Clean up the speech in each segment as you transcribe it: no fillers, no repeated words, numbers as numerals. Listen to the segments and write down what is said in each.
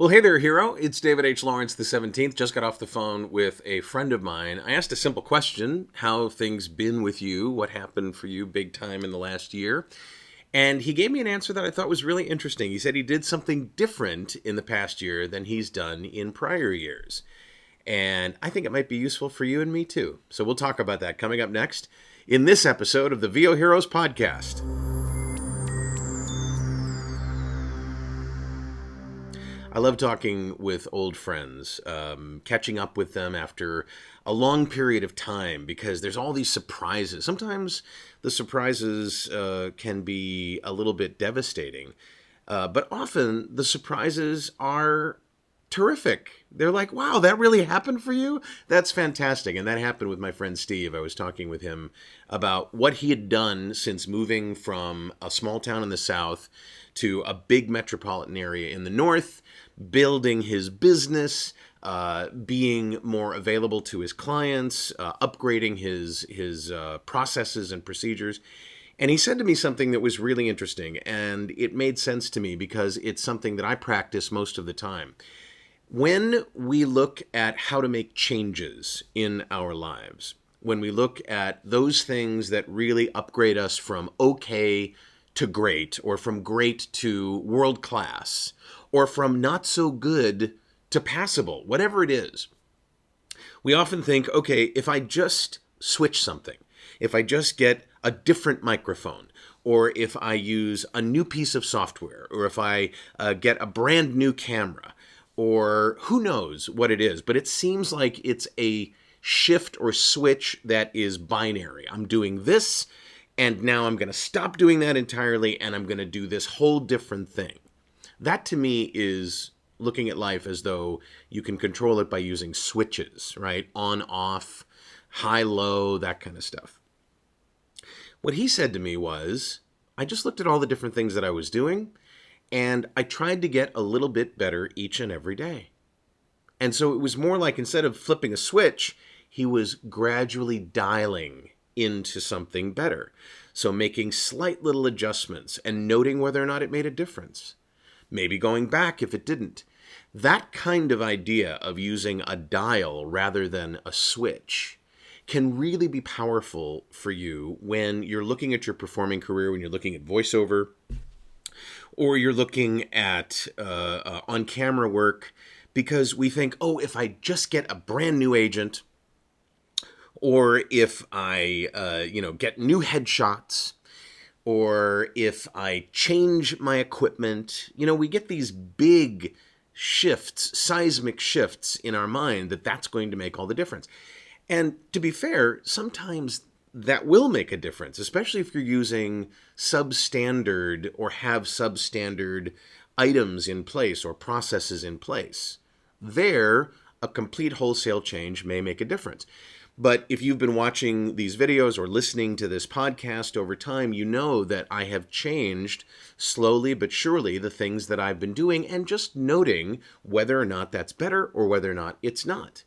Well, hey there, hero. It's David H. Lawrence the 17th. Just got off the phone with a friend of mine. I asked a simple question: how have things been with you? What happened for you big time in the last year? And he gave me an answer that I thought was really interesting. He said he did something different in the past year than he's done in prior years. And I think it might be useful for you and me too. So we'll talk about that coming up next in this episode of the VO Heroes Podcast. I love talking with old friends, catching up with them after a long period of time because there's all these surprises. Sometimes the surprises can be a little bit devastating, but often the surprises are terrific. They're like, wow, that really happened for you? That's fantastic. And that happened with my friend Steve. I was talking with him about what he had done since moving from a small town in the south to a big metropolitan area in the north, building his business, being more available to his clients, upgrading his processes and procedures. And he said to me something that was really interesting, and it made sense to me because it's something that I practice most of the time. When we look at how to make changes in our lives, when we look at those things that really upgrade us from okay to great, or from great to world class, or from not so good to passable, whatever it is, we often think, okay, if I just switch something, if I just get a different microphone, or if I use a new piece of software, or if I get a brand new camera, or who knows what it is, but it seems like it's a shift or switch that is binary. I'm doing this, and now I'm going to stop doing that entirely, and I'm going to do this whole different thing. That to me is looking at life as though you can control it by using switches, right? On, off, high, low, that kind of stuff. What he said to me was, I just looked at all the different things that I was doing, and I tried to get a little bit better each and every day. And so it was more like, instead of flipping a switch, he was gradually dialing into something better. So making slight little adjustments and noting whether or not it made a difference. Maybe going back if it didn't. That kind of idea of using a dial rather than a switch can really be powerful for you when you're looking at your performing career, when you're looking at voiceover, or you're looking at on-camera work, because we think, oh, if I just get a brand new agent, or if I get new headshots, or if I change my equipment, we get these big shifts, seismic shifts in our mind that's going to make all the difference. And to be fair, sometimes that will make a difference, especially if you're using substandard or have substandard items in place or processes in place. There, a complete wholesale change may make a difference. But if you've been watching these videos or listening to this podcast over time, you know that I have changed slowly but surely the things that I've been doing, and just noting whether or not that's better or whether or not it's not.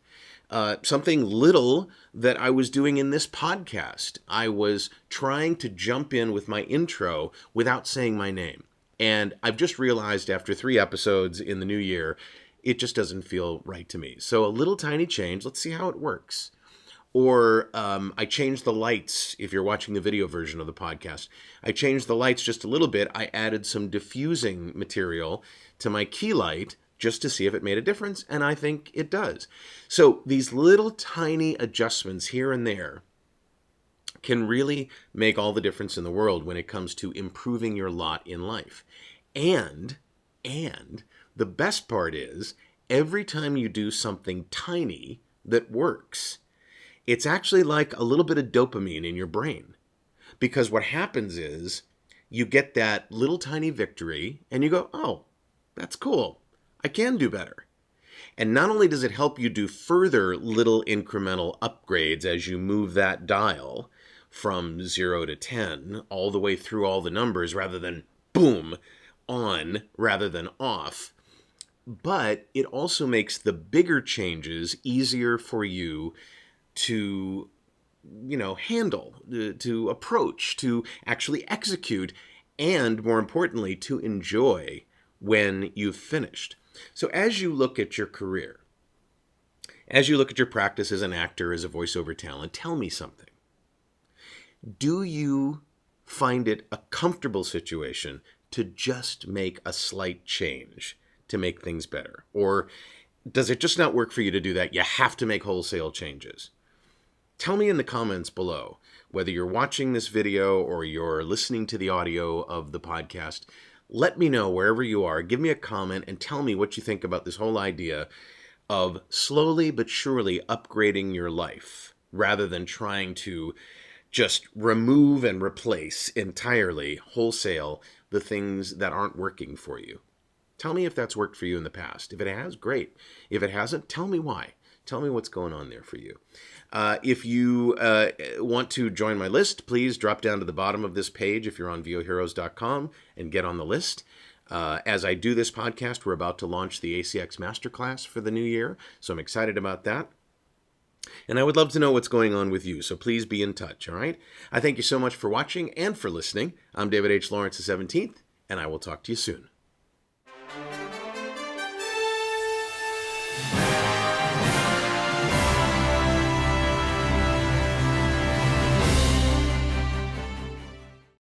Something little that I was doing in this podcast, I was trying to jump in with my intro without saying my name. And I've just realized after 3 episodes in the new year, it just doesn't feel right to me. So a little tiny change, let's see how it works. Or I changed the lights. If you're watching the video version of the podcast, I changed the lights just a little bit. I added some diffusing material to my key light just to see if it made a difference, and I think it does. So these little tiny adjustments here and there can really make all the difference in the world when it comes to improving your lot in life. And the best part is, every time you do something tiny that works, it's actually like a little bit of dopamine in your brain. Because what happens is, you get that little tiny victory, and you go, oh, that's cool. I can do better. And not only does it help you do further little incremental upgrades as you move that dial from 0 to 10, all the way through all the numbers, rather than boom, on rather than off, but it also makes the bigger changes easier for you to handle, to approach, to actually execute, and more importantly, to enjoy when you've finished. So as you look at your career, as you look at your practice as an actor, as a voiceover talent, tell me something. Do you find it a comfortable situation to just make a slight change to make things better? Or does it just not work for you to do that? You have to make wholesale changes. Tell me in the comments below, whether you're watching this video or you're listening to the audio of the podcast. Let me know wherever you are. Give me a comment and tell me what you think about this whole idea of slowly but surely upgrading your life rather than trying to just remove and replace entirely, wholesale, the things that aren't working for you. Tell me if that's worked for you in the past. If it has, great. If it hasn't, tell me why. Tell me what's going on there for you. If you want to join my list, please drop down to the bottom of this page if you're on VOHeroes.com and get on the list. As I do this podcast, we're about to launch the ACX Masterclass for the new year, so I'm excited about that. And I would love to know what's going on with you, so please be in touch, all right? I thank you so much for watching and for listening. I'm David H. Lawrence the 17th, and I will talk to you soon.